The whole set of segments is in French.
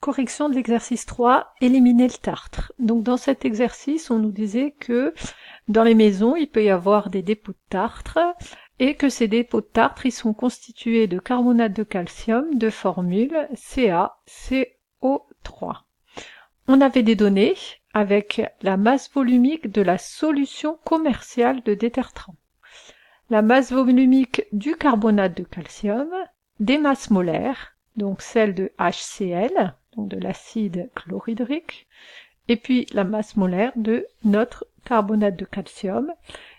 Correction de l'exercice 3, éliminer le tartre. Donc dans cet exercice, on nous disait que dans les maisons, il peut y avoir des dépôts de tartre et que ces dépôts de tartre, ils sont constitués de carbonate de calcium de formule CaCO3. On avait des données avec la masse volumique de la solution commerciale de détartrant, la masse volumique du carbonate de calcium, des masses molaires, donc celle de HCl, donc de l'acide chlorhydrique, et puis la masse molaire de notre carbonate de calcium,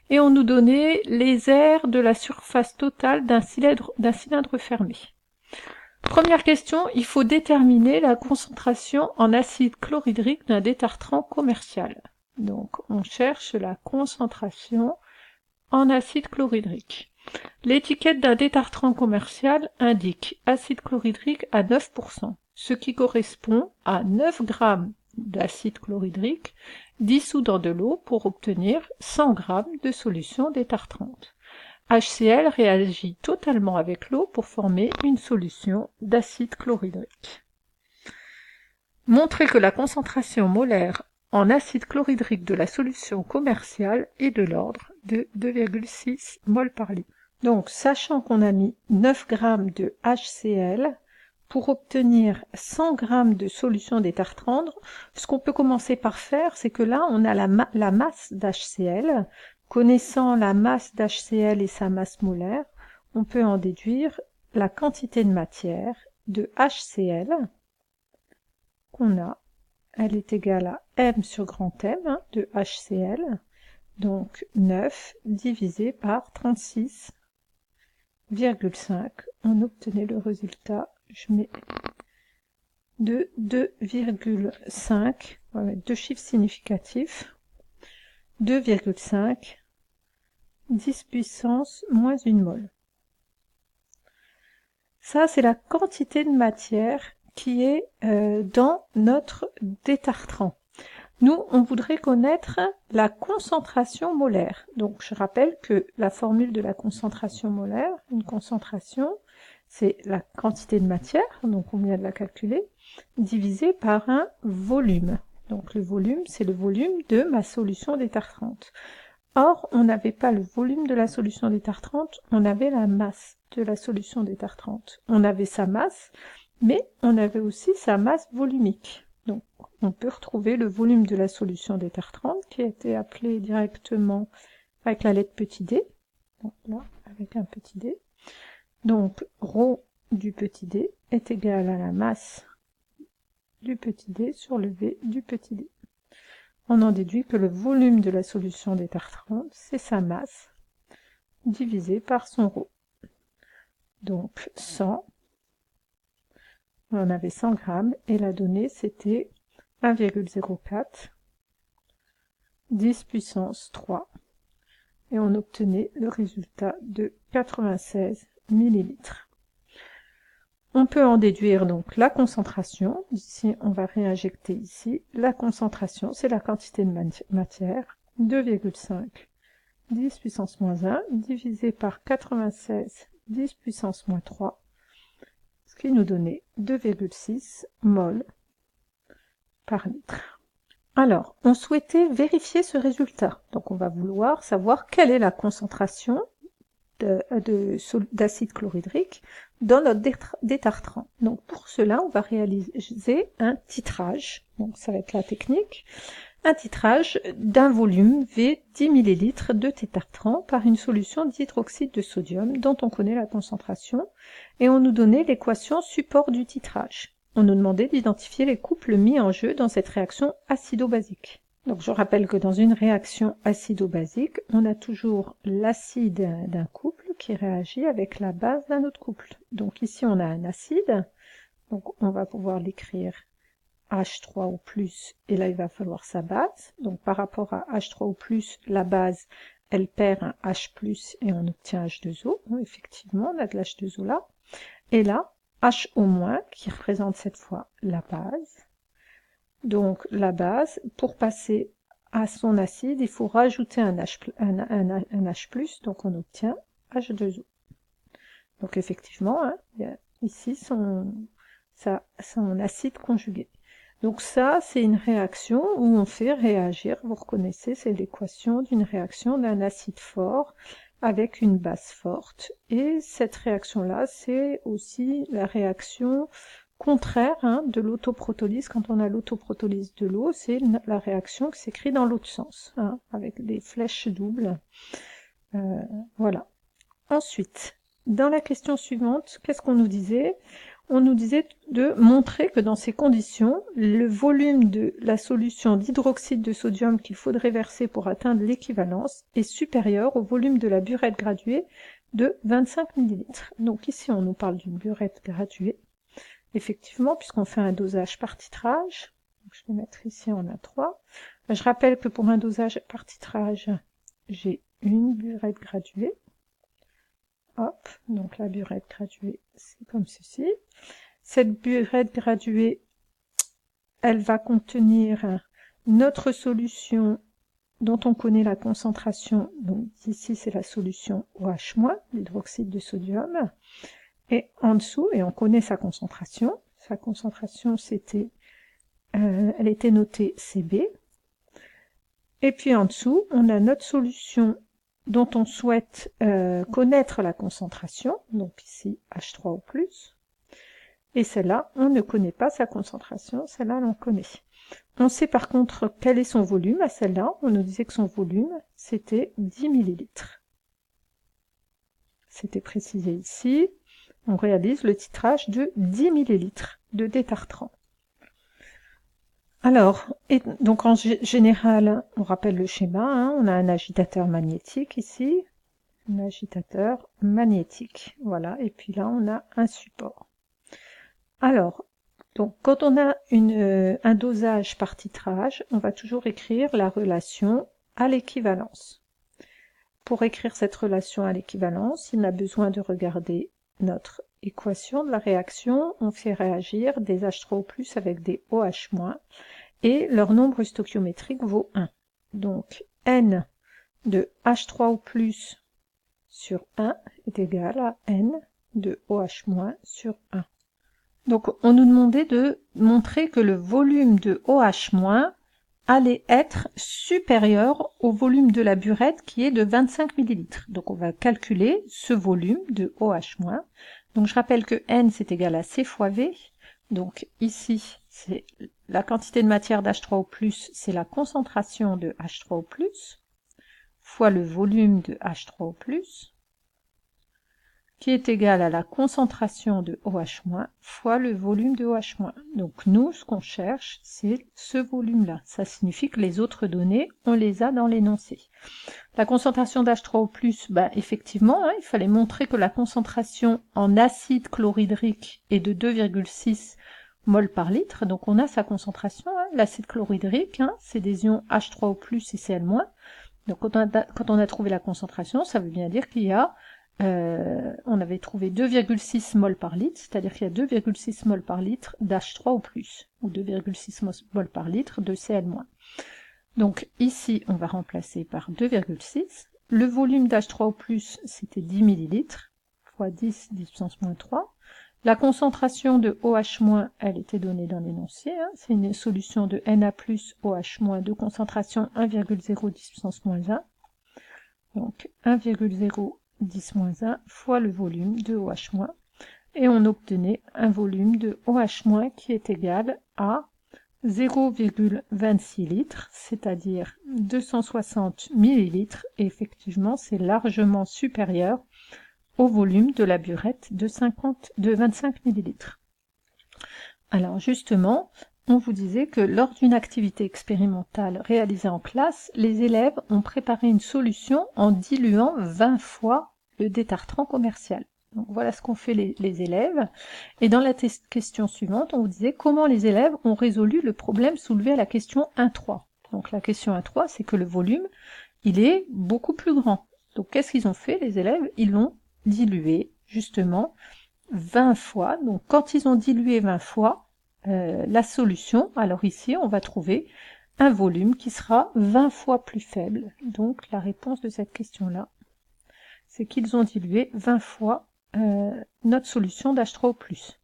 et on nous donnait les aires de la surface totale d'un cylindre fermé. Première question, il faut déterminer la concentration en acide chlorhydrique d'un détartrant commercial. Donc on cherche la concentration en acide chlorhydrique. L'étiquette d'un détartrant commercial indique acide chlorhydrique à 9%, ce qui correspond à 9 g d'acide chlorhydrique dissous dans de l'eau pour obtenir 100 g de solution détartrante. HCl réagit totalement avec l'eau pour former une solution d'acide chlorhydrique. Montrer que la concentration molaire en acide chlorhydrique de la solution commerciale est de l'ordre de 2,6 mol par litre. Donc, sachant qu'on a mis 9 g de HCl, pour obtenir 100 g de solution détartrante, ce qu'on peut commencer par faire, c'est que là, on a la masse d'HCl. Connaissant la masse d'HCl et sa masse molaire, on peut en déduire la quantité de matière de HCl qu'on a. Elle est égale à M sur grand M de HCl, donc 9 divisé par 36,5. On obtenait le résultat, je mets de 2,5, on va mettre deux chiffres significatifs, 2,5, 10 puissance moins 1 mol. Ça, c'est la quantité de matière qui est dans notre détartrant. Nous, on voudrait connaître la concentration molaire. Donc, je rappelle que la formule de la concentration molaire, une concentration, c'est la quantité de matière, donc on vient de la calculer, divisé par un volume. Donc, le volume, c'est le volume de ma solution détartrante. Or, on n'avait pas le volume de la solution détartrante, on avait la masse de la solution détartrante. On avait sa masse, mais on avait aussi sa masse volumique. Donc, on peut retrouver le volume de la solution détartrante qui a été appelé directement avec la lettre petit d. Donc là, avec un petit d. Donc, ρ du petit d est égal à la masse du petit d sur le V du petit d. On en déduit que le volume de la solution détartrante, c'est sa masse divisé par son ρ. Donc 100, on avait 100 grammes et la donnée c'était 1,04, 10 puissance 3 et on obtenait le résultat de 96 millilitres. On peut en déduire donc la concentration. Ici, on va réinjecter ici. La concentration, c'est la quantité de matière, 2,5, 10 puissance moins 1, divisé par 96, 10 puissance moins 3, ce qui nous donnait 2,6 mol par litre. Alors, on souhaitait vérifier ce résultat. Donc, on va vouloir savoir quelle est la concentration d'acide chlorhydrique dans notre détartrant. Donc pour cela, on va réaliser un titrage. Donc ça va être la technique. Un titrage d'un volume V 10 ml de détartrant par une solution d'hydroxyde de sodium dont on connaît la concentration et on nous donnait l'équation support du titrage. On nous demandait d'identifier les couples mis en jeu dans cette réaction acido-basique. Donc je rappelle que dans une réaction acido-basique, on a toujours l'acide d'un couple qui réagit avec la base d'un autre couple. Donc ici on a un acide, donc on va pouvoir l'écrire H3O+, et là il va falloir sa base. Donc par rapport à H3O+, la base, elle perd un H+, et on obtient H2O. Donc, effectivement, on a de l'H2O là. Et là, HO- qui représente cette fois la base. Donc la base, pour passer à son acide, il faut rajouter un H+, donc on obtient H2O. Donc effectivement, hein, il y a ici ça en acide conjugué. Donc ça, c'est une réaction où on fait réagir, vous reconnaissez, c'est l'équation d'une réaction d'un acide fort avec une base forte. Et cette réaction-là, c'est aussi la réaction contraire de l'autoprotolyse. Quand on a l'autoprotolyse de l'eau, c'est la réaction qui s'écrit dans l'autre sens, avec des flèches doubles. Voilà. Ensuite, dans la question suivante, qu'est-ce qu'on nous disait? On nous disait de montrer que dans ces conditions, le volume de la solution d'hydroxyde de sodium qu'il faudrait verser pour atteindre l'équivalence est supérieur au volume de la burette graduée de 25 ml. Donc ici, on nous parle d'une burette graduée, effectivement, puisqu'on fait un dosage par titrage. Donc, je vais mettre ici en A3. Je rappelle que pour un dosage par titrage, j'ai une burette graduée. Hop, donc la burette graduée, c'est comme ceci. Cette burette graduée, elle va contenir notre solution dont on connaît la concentration. Donc ici, c'est la solution OH-, l'hydroxyde de sodium. Et en dessous, et on connaît sa concentration. Sa concentration, c'était, elle était notée CB. Et puis en dessous, on a notre solution dont on souhaite connaître la concentration, donc ici H3O+, et celle-là, on ne connaît pas sa concentration, celle-là, l'on connaît. On sait par contre quel est son volume à celle-là, on nous disait que son volume, c'était 10 ml. C'était précisé ici, on réalise le titrage de 10 ml de détartrant. Alors, et donc en général, on rappelle le schéma, on a un agitateur magnétique ici, un agitateur magnétique, voilà, et puis là on a un support. Alors, donc quand on a un dosage par titrage, on va toujours écrire la relation à l'équivalence. Pour écrire cette relation à l'équivalence, il a besoin de regarder notre équation de la réaction, on fait réagir des H3O+ avec des OH-, et leur nombre stoichiométrique vaut 1. Donc N de H3O+ sur 1 est égal à N de OH- sur 1. Donc on nous demandait de montrer que le volume de OH- allait être supérieur au volume de la burette qui est de 25 ml. Donc on va calculer ce volume de OH-. Donc je rappelle que N c'est égal à C fois V. Donc ici c'est la quantité de matière d'H3O+, c'est la concentration de H3O+, fois le volume de H3O+, qui est égal à la concentration de OH- fois le volume de OH-. Donc nous, ce qu'on cherche, c'est ce volume-là. Ça signifie que les autres données, on les a dans l'énoncé. La concentration d'H3O+, effectivement, il fallait montrer que la concentration en acide chlorhydrique est de 2,6 mol par litre. Donc on a sa concentration, l'acide chlorhydrique, c'est des ions H3O+, et Cl-. Donc quand on a trouvé la concentration, ça veut bien dire qu'il y a on avait trouvé 2,6 mol par litre, c'est-à-dire qu'il y a 2,6 mol par litre d'H3O+, ou 2,6 mol par litre de Cl-. Donc ici, on va remplacer par 2,6. Le volume d'H3O+, c'était 10 ml, fois 10 puissance moins 3. La concentration de OH-, elle était donnée dans l'énoncé, c'est une solution de Na+, OH- de concentration 1,0 10 puissance moins 1. Donc 1,0 10-1 fois le volume de OH-, et on obtenait un volume de OH- qui est égal à 0,26 litres, c'est-à-dire 260 millilitres, et effectivement c'est largement supérieur au volume de la burette de 25 millilitres. Alors justement, on vous disait que lors d'une activité expérimentale réalisée en classe, les élèves ont préparé une solution en diluant 20 fois le détartrant commercial. Donc voilà ce qu'ont fait les élèves. Et dans la question suivante, on vous disait comment les élèves ont résolu le problème soulevé à la question 1.3. Donc la question 1.3, c'est que le volume, il est beaucoup plus grand. Donc qu'est-ce qu'ils ont fait, les élèves? Ils l'ont dilué, justement, 20 fois. Donc quand ils ont dilué 20 fois, la solution, alors ici on va trouver un volume qui sera 20 fois plus faible. Donc la réponse de cette question-là, c'est qu'ils ont dilué 20 fois notre solution d'H3O+.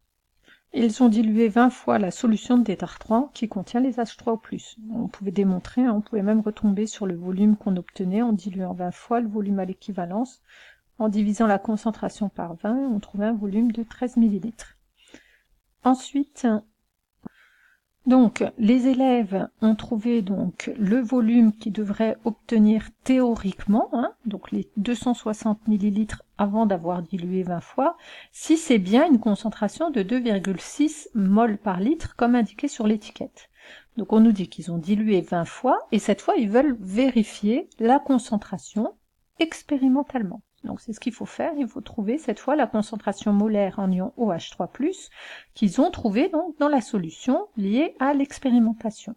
ils ont dilué 20 fois la solution de détartrant qui contient les H3O+. On pouvait démontrer, on pouvait même retomber sur le volume qu'on obtenait en diluant 20 fois le volume à l'équivalence. En divisant la concentration par 20, on trouvait un volume de 13 ml. Ensuite, donc, les élèves ont trouvé donc le volume qu'ils devraient obtenir théoriquement, donc les 260 ml avant d'avoir dilué 20 fois, si c'est bien une concentration de 2,6 mol par litre comme indiqué sur l'étiquette. Donc on nous dit qu'ils ont dilué 20 fois et cette fois ils veulent vérifier la concentration expérimentalement. Donc c'est ce qu'il faut faire, il faut trouver cette fois la concentration molaire en ion OH3+, qu'ils ont trouvé donc dans la solution liée à l'expérimentation.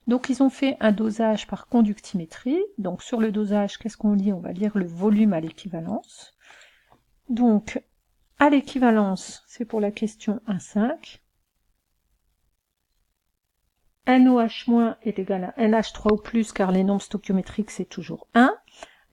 Donc ils ont fait un dosage par conductimétrie, donc sur le dosage, qu'est-ce qu'on lit? On va lire le volume à l'équivalence. Donc à l'équivalence, c'est pour la question 1,5. NOH- est égal à NH3O+, car les nombres stoichiométriques c'est toujours 1.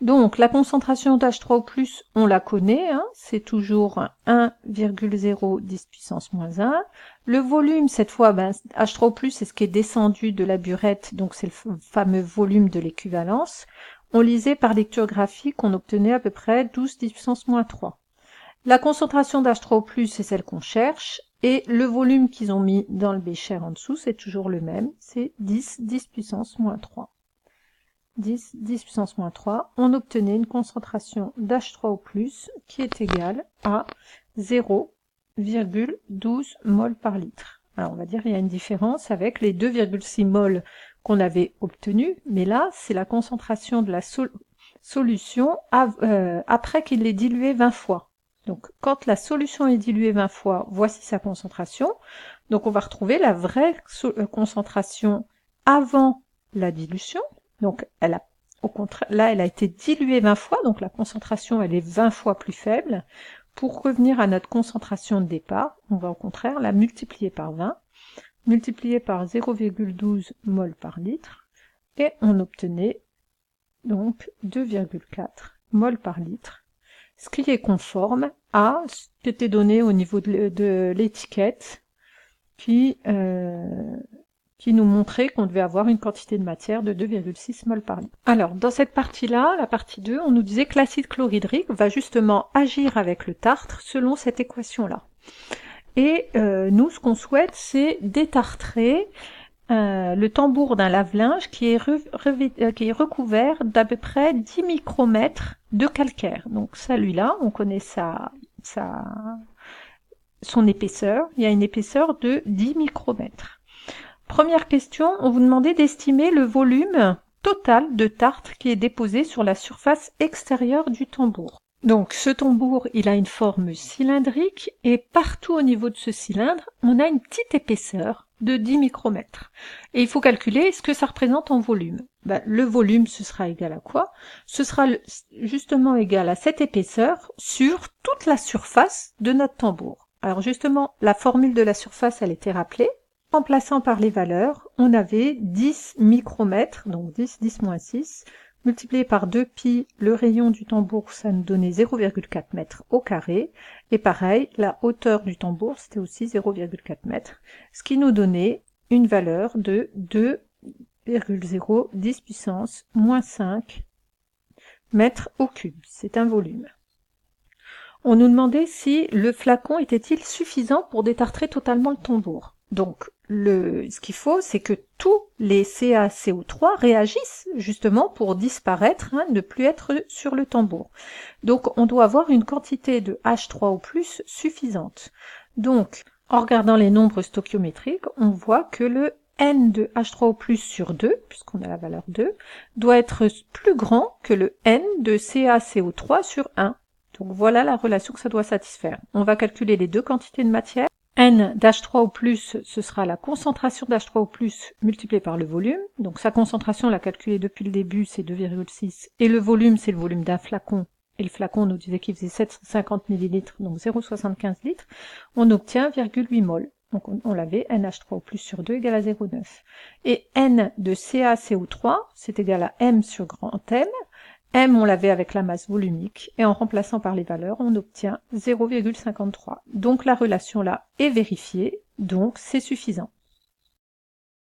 Donc, la concentration d'H3O+, on la connaît, c'est toujours 1,0 10 puissance moins 1. Le volume, cette fois, H3O+, c'est ce qui est descendu de la burette, donc c'est le fameux volume de l'équivalence. On lisait par lecture graphique, on obtenait à peu près 12 10 puissance moins 3. La concentration d'H3O+, c'est celle qu'on cherche, et le volume qu'ils ont mis dans le bécher en dessous, c'est toujours le même, c'est 10 10 puissance moins 3. 10 10 puissance moins 3, on obtenait une concentration d'H3O+, qui est égale à 0,12 mol par litre. Alors on va dire qu'il y a une différence avec les 2,6 mol qu'on avait obtenus, mais là c'est la concentration de la solution après qu'il l'ait dilué 20 fois. Donc quand la solution est diluée 20 fois, voici sa concentration. Donc on va retrouver la vraie concentration avant la dilution. Donc, au contraire, là, elle a été diluée 20 fois, donc la concentration, elle est 20 fois plus faible. Pour revenir à notre concentration de départ, on va au contraire la multiplier par 20, multiplier par 0,12 mol par litre, et on obtenait donc 2,4 mol par litre, ce qui est conforme à ce qui était donné au niveau de l'étiquette, qui nous montrait qu'on devait avoir une quantité de matière de 2,6 mol par litre. Alors, dans cette partie-là, la partie 2, on nous disait que l'acide chlorhydrique va justement agir avec le tartre selon cette équation-là. Et nous, ce qu'on souhaite, c'est détartrer le tambour d'un lave-linge qui est recouvert d'à peu près 10 micromètres de calcaire. Donc celui-là, on connaît son épaisseur. Il y a une épaisseur de 10 micromètres. Première question, on vous demandait d'estimer le volume total de tartre qui est déposé sur la surface extérieure du tambour. Donc ce tambour, il a une forme cylindrique et partout au niveau de ce cylindre, on a une petite épaisseur de 10 micromètres. Et il faut calculer ce que ça représente en volume. Le volume, ce sera égal à quoi? Ce sera justement égal à cette épaisseur sur toute la surface de notre tambour. Alors justement, la formule de la surface, elle était rappelée. Remplaçant par les valeurs, on avait 10 micromètres, donc 10, 10 moins 6, multiplié par 2pi, le rayon du tambour, ça nous donnait 0,4 mètres au carré, et pareil, la hauteur du tambour, c'était aussi 0,4 mètres, ce qui nous donnait une valeur de 2,0 10 puissance moins 5 mètres au cube, c'est un volume. On nous demandait si le flacon était-il suffisant pour détartrer totalement le tambour. Donc, ce qu'il faut, c'est que tous les CaCO3 réagissent justement pour disparaître, ne plus être sur le tambour. Donc, on doit avoir une quantité de H3O+ suffisante. Donc, en regardant les nombres stoichiométriques, on voit que le N de H3O+ sur 2, puisqu'on a la valeur 2, doit être plus grand que le N de CaCO3 sur 1. Donc voilà la relation que ça doit satisfaire. On va calculer les deux quantités de matière. N d'H3O+, ce sera la concentration d'H3O+, multipliée par le volume. Donc sa concentration, on l'a calculée depuis le début, c'est 2,6. Et le volume, c'est le volume d'un flacon. Et le flacon, on nous disait qu'il faisait 750 ml, donc 0,75 litres. On obtient 0,8 mol. Donc on l'avait, NH3O+ sur 2 égale à 0,9. Et N de CaCO3, c'est égal à M sur grand M. M, on l'avait avec la masse volumique, et en remplaçant par les valeurs, on obtient 0,53. Donc la relation là est vérifiée, donc c'est suffisant.